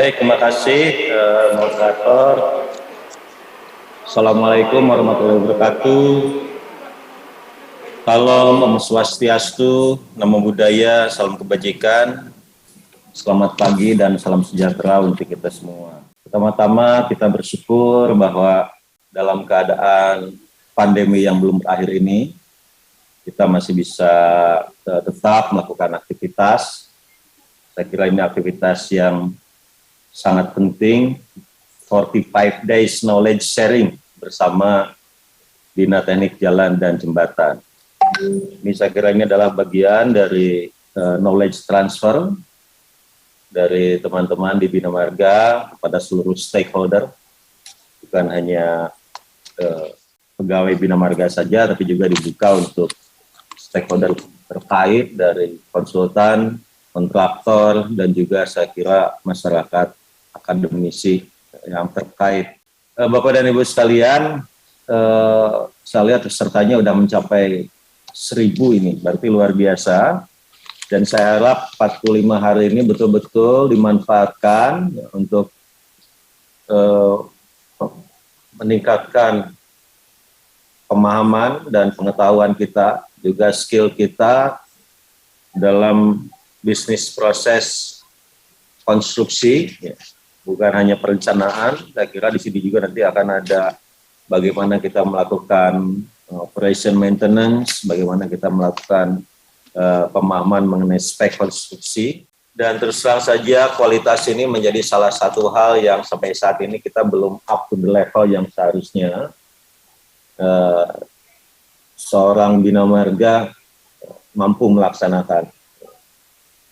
Baik, terima kasih moderator. Assalamualaikum warahmatullahi wabarakatuh. Salam Om Swastiastu, Namo Buddhaya, salam kebajikan. Selamat pagi dan salam sejahtera untuk kita semua. Pertama-tama kita bersyukur bahwa dalam keadaan pandemi yang belum berakhir ini, kita masih bisa tetap melakukan aktivitas. Saya kira ini aktivitas yang sangat penting, 45 days knowledge sharing bersama Bina Teknik Jalan dan Jembatan. Ini saya kira ini adalah bagian dari knowledge transfer dari teman-teman di Bina Marga kepada seluruh stakeholder, bukan hanya pegawai Bina Marga saja, tapi juga dibuka untuk stakeholder terkait dari konsultan, kontraktor, dan juga saya kira masyarakat akademisi yang terkait. Bapak dan Ibu sekalian, saya lihat pesertanya sudah mencapai 1.000 ini, berarti luar biasa. Dan saya harap 45 hari ini betul-betul dimanfaatkan untuk meningkatkan pemahaman dan pengetahuan kita, juga skill kita dalam bisnis proses konstruksi, ya. Bukan hanya perencanaan. Saya kira di sini juga nanti akan ada bagaimana kita melakukan operation maintenance, bagaimana kita melakukan pemahaman mengenai spek konstruksi, dan terus terang saja kualitas ini menjadi salah satu hal yang sampai saat ini kita belum up to the level yang seharusnya seorang Bina Marga mampu melaksanakan.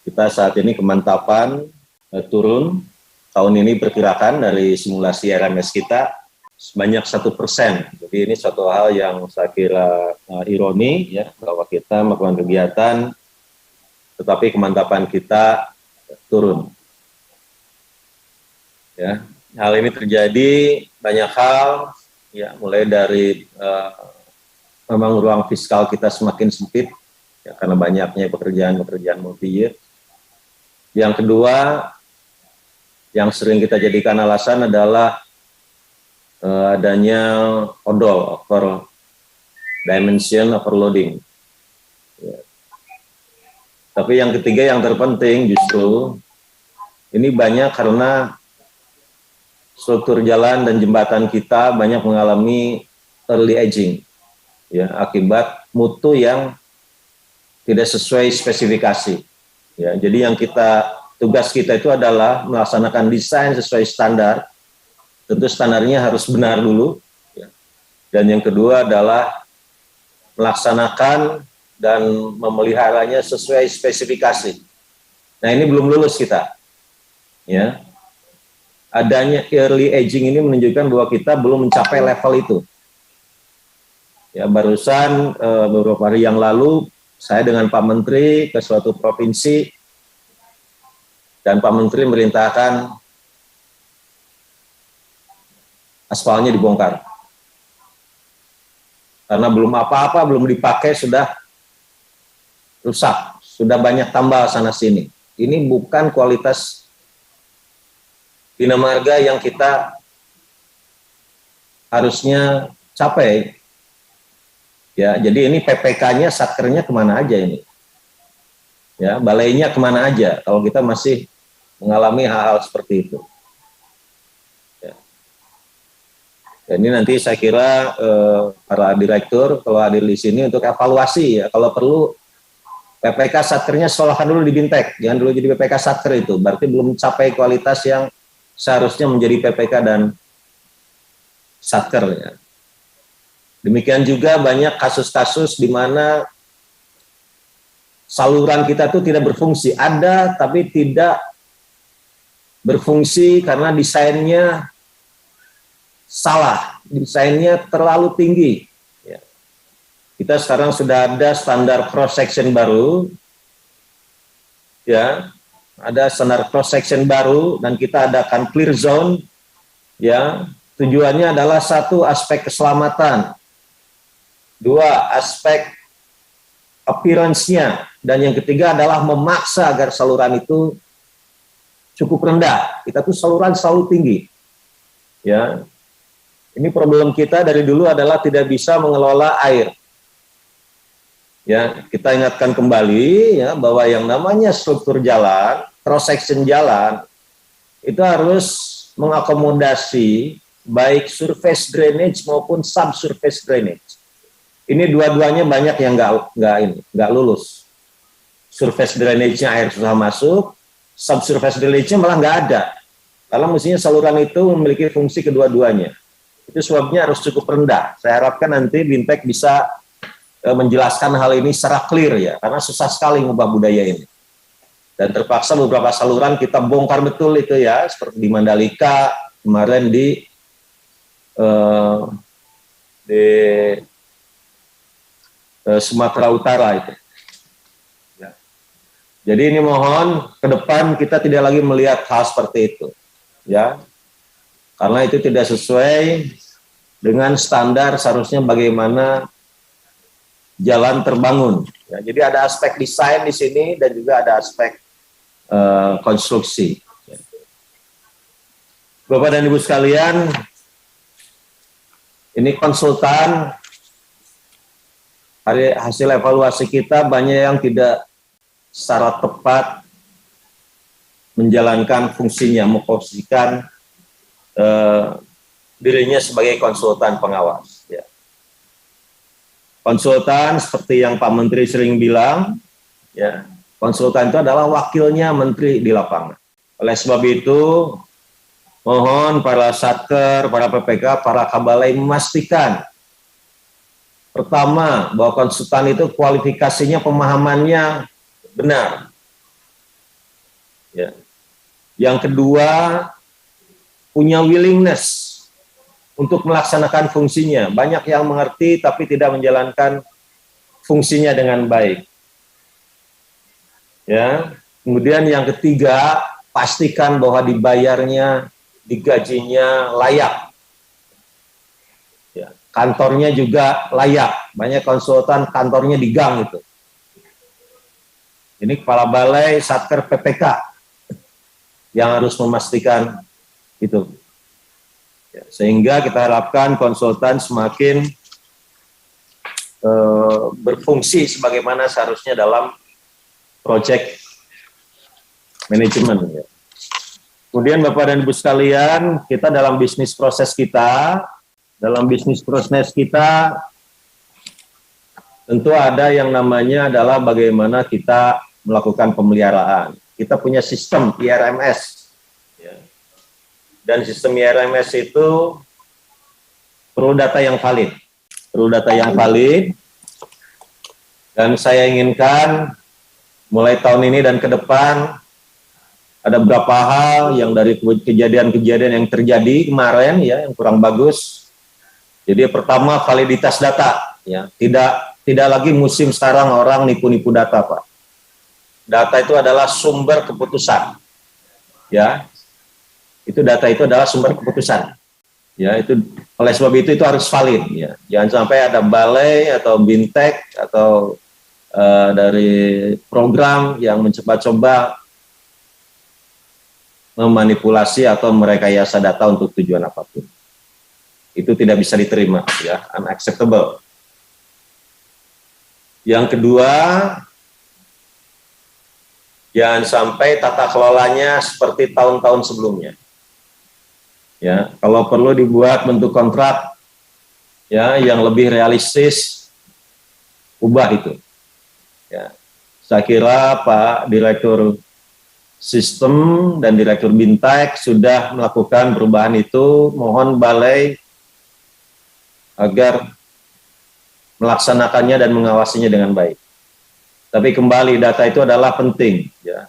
Kita saat ini kemantapan turun, tahun ini perkirakan dari simulasi RMS kita sebanyak 1%. Jadi ini suatu hal yang saya kira ironi, ya, bahwa kita melakukan kegiatan tetapi kemantapan kita turun. Ya, hal ini terjadi banyak hal, ya, mulai dari memang ruang fiskal kita semakin sempit, ya, karena banyaknya pekerjaan-pekerjaan multi-year. Yang kedua, yang sering kita jadikan alasan adalah adanya odol, over dimension overloading. Ya. Tapi yang ketiga yang terpenting justru ini banyak karena struktur jalan dan jembatan kita banyak mengalami early aging, ya, akibat mutu yang tidak sesuai spesifikasi. Ya, jadi yang tugas kita itu adalah melaksanakan desain sesuai standar. Tentu standarnya harus benar dulu, ya. Dan yang kedua adalah melaksanakan dan memeliharanya sesuai spesifikasi. Nah, ini belum lulus kita, ya. Adanya early aging ini menunjukkan bahwa kita belum mencapai level itu. Ya, barusan beberapa hari yang lalu saya dengan Pak Menteri ke suatu provinsi dan Pak Menteri merintahkan aspalnya dibongkar. Karena belum apa-apa, belum dipakai, sudah rusak, sudah banyak tambal sana-sini. Ini bukan kualitas Bina Marga yang kita harusnya capai. Ya, jadi ini PPK-nya, satkernya kemana aja ini? Ya, balainya kemana aja kalau kita masih mengalami hal-hal seperti itu. Dan ini nanti saya kira para direktur kalau hadir di sini untuk evaluasi, ya, kalau perlu PPK satkernya sekolahkan dulu di Bintek, jangan dulu jadi PPK satker itu, berarti belum mencapai kualitas yang seharusnya menjadi PPK dan satker. Ya. Demikian juga banyak kasus-kasus di mana saluran kita itu tidak berfungsi, ada tapi tidak berfungsi karena desainnya salah, desainnya terlalu tinggi. Ya. Kita sekarang sudah ada standar cross section baru, ya, ada standar cross section baru dan kita adakan clear zone, ya. Tujuannya adalah satu, aspek keselamatan, dua, aspek appearance-nya, dan yang ketiga adalah memaksa agar saluran itu cukup rendah. Kita tuh saluran selalu tinggi. Ya, ini problem kita dari dulu adalah tidak bisa mengelola air. Ya, kita ingatkan kembali ya bahwa yang namanya struktur jalan, cross section jalan itu harus mengakomodasi baik surface drainage maupun subsurface drainage. Ini dua-duanya banyak yang nggak lulus. Surface drainage-nya air susah masuk, subsurface drainage-nya malah nggak ada. Karena mestinya saluran itu memiliki fungsi kedua-duanya. Itu sebabnya harus cukup rendah. Saya harapkan nanti Bintek bisa menjelaskan hal ini secara clear ya, karena susah sekali mengubah budaya ini. Dan terpaksa beberapa saluran kita bongkar betul itu ya, seperti di Mandalika kemarin di Sumatera Utara itu. Ya. Jadi ini mohon ke depan kita tidak lagi melihat hal seperti itu, ya, karena itu tidak sesuai dengan standar seharusnya bagaimana jalan terbangun. Ya, jadi ada aspek desain di sini dan juga ada aspek konstruksi. Ya. Bapak dan Ibu sekalian, ini konsultan. Hasil evaluasi kita banyak yang tidak secara tepat menjalankan fungsinya, memposisikan dirinya sebagai konsultan pengawas. Ya. Konsultan seperti yang Pak Menteri sering bilang, ya, konsultan itu adalah wakilnya Menteri di lapangan. Oleh sebab itu, mohon para satker, para PPK, para kabalai memastikan pertama, bahwa konsultan itu kualifikasinya, pemahamannya benar. Ya. Yang kedua, punya willingness untuk melaksanakan fungsinya. Banyak yang mengerti tapi tidak menjalankan fungsinya dengan baik. Ya. Kemudian yang ketiga, pastikan bahwa dibayarnya, digajinya layak. Kantornya juga layak. Banyak konsultan kantornya di gang itu. Ini kepala balai, satker, PPK yang harus memastikan itu. Ya, sehingga kita harapkan konsultan semakin berfungsi sebagaimana seharusnya dalam project manajemen. Ya. Kemudian Bapak dan Ibu sekalian, kita dalam bisnis proses kita, tentu ada yang namanya adalah bagaimana kita melakukan pemeliharaan. Kita punya sistem IRMS. Ya. Dan sistem IRMS itu perlu data yang valid. Dan saya inginkan mulai tahun ini dan ke depan ada beberapa hal yang dari kejadian-kejadian yang terjadi kemarin ya yang kurang bagus. Jadi pertama validitas data, ya tidak lagi musim sekarang orang nipu-nipu data, Pak. Data itu adalah sumber keputusan, ya. Data itu adalah sumber keputusan, ya. Itu oleh sebab itu harus valid, ya. Jangan sampai ada balai atau Bintek atau dari program yang mencoba-coba memanipulasi atau merekayasa data untuk tujuan apapun. Itu tidak bisa diterima, ya, unacceptable. Yang kedua, jangan sampai tata kelolanya seperti tahun-tahun sebelumnya. Ya, kalau perlu dibuat bentuk kontrak, ya, yang lebih realistis, ubah itu. Ya, saya kira Pak Direktur Sistem dan Direktur Bintek sudah melakukan perubahan itu. Mohon balai agar melaksanakannya dan mengawasinya dengan baik. Tapi kembali data itu adalah penting. Ya.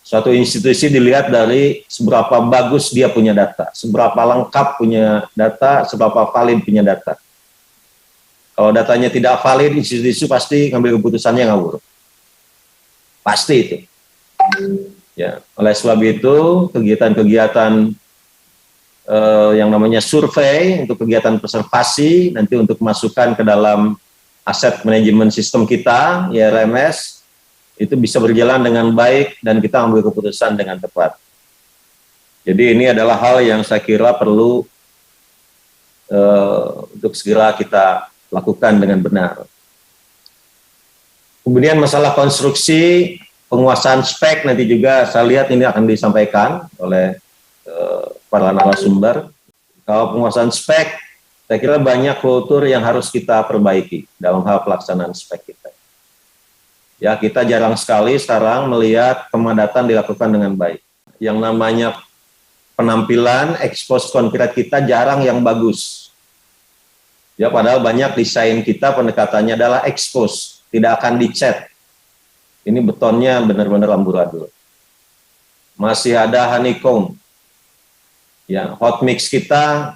Suatu institusi dilihat dari seberapa bagus dia punya data, seberapa lengkap punya data, seberapa valid punya data. Kalau datanya tidak valid, institusi pasti ngambil keputusannya ngawur. Pasti itu. Ya. Oleh sebab itu, kegiatan-kegiatan yang namanya survei untuk kegiatan preservasi nanti untuk masukkan ke dalam aset manajemen sistem kita IRMS itu bisa berjalan dengan baik dan kita ambil keputusan dengan tepat. Jadi ini adalah hal yang saya kira perlu untuk segera kita lakukan dengan benar. Kemudian masalah konstruksi, penguasaan spek nanti juga saya lihat ini akan disampaikan oleh para narasumber. Kalau penguasaan spek, saya kira banyak kultur yang harus kita perbaiki dalam hal pelaksanaan spek kita. Ya, kita jarang sekali sekarang melihat pemadatan dilakukan dengan baik. Yang namanya penampilan, expose konkret kita jarang yang bagus. Ya, padahal banyak desain kita pendekatannya adalah expose, tidak akan dicat. Ini betonnya benar-benar amburadul. Masih ada honeycomb. Ya, hot mix kita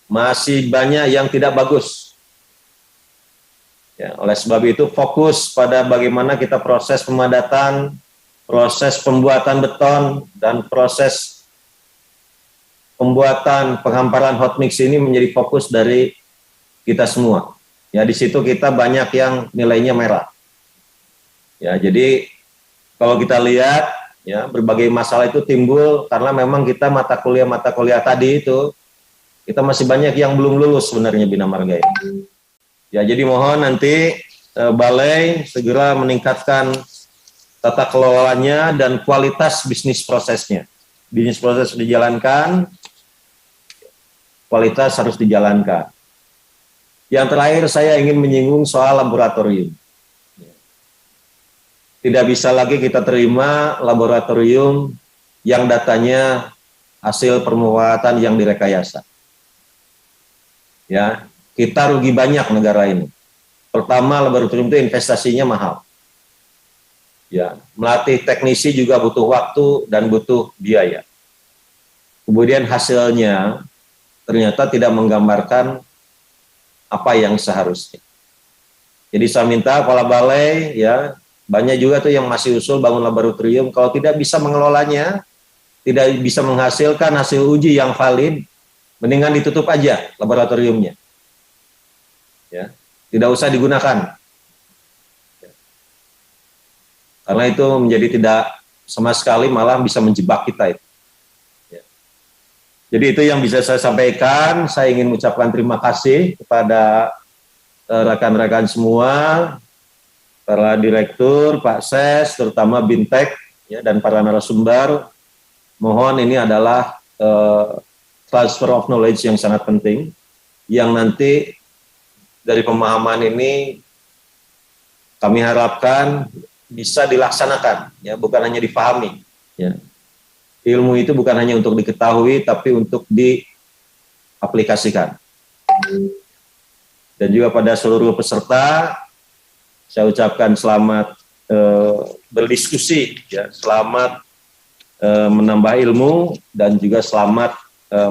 masih banyak yang tidak bagus. Ya, oleh sebab itu fokus pada bagaimana kita proses pemadatan, proses pembuatan beton, dan proses pembuatan penghamparan hot mix ini menjadi fokus dari kita semua. Ya, di situ kita banyak yang nilainya merah. Ya, jadi kalau kita lihat, ya, berbagai masalah itu timbul karena memang kita mata kuliah tadi itu kita masih banyak yang belum lulus sebenarnya Bina Marga ini. Ya, jadi mohon nanti balai segera meningkatkan tata kelolanya dan kualitas bisnis prosesnya. Bisnis proses dijalankan, kualitas harus dijalankan. Yang terakhir saya ingin menyinggung soal laboratorium. Tidak bisa lagi kita terima laboratorium yang datanya hasil permuatan yang direkayasa. Ya, kita rugi banyak negara ini. Pertama, laboratorium itu investasinya mahal. Ya, melatih teknisi juga butuh waktu dan butuh biaya. Kemudian hasilnya ternyata tidak menggambarkan apa yang seharusnya. Jadi saya minta kepala balai, ya, banyak juga tuh yang masih usul bangun laboratorium, kalau tidak bisa mengelolanya, tidak bisa menghasilkan hasil uji yang valid, mendingan ditutup aja laboratoriumnya. Ya, tidak usah digunakan. Ya. Karena itu menjadi tidak sama sekali malah bisa menjebak kita itu. Ya. Jadi itu yang bisa saya sampaikan. Saya ingin mengucapkan terima kasih kepada rekan-rekan semua, para direktur, Pak Ses, terutama Bintek, ya, dan para narasumber. Mohon ini adalah transfer of knowledge yang sangat penting, yang nanti dari pemahaman ini kami harapkan bisa dilaksanakan, ya, bukan hanya dipahami. Ya. Ilmu itu bukan hanya untuk diketahui, tapi untuk diaplikasikan. Dan juga pada seluruh peserta, saya ucapkan selamat berdiskusi, ya, selamat menambah ilmu, dan juga selamat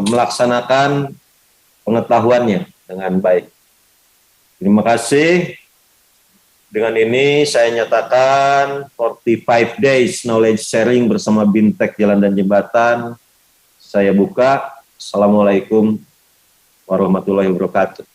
melaksanakan pengetahuannya dengan baik. Terima kasih. Dengan ini saya nyatakan 45 days knowledge sharing bersama Bintek Jalan dan Jembatan saya buka. Assalamualaikum warahmatullahi wabarakatuh.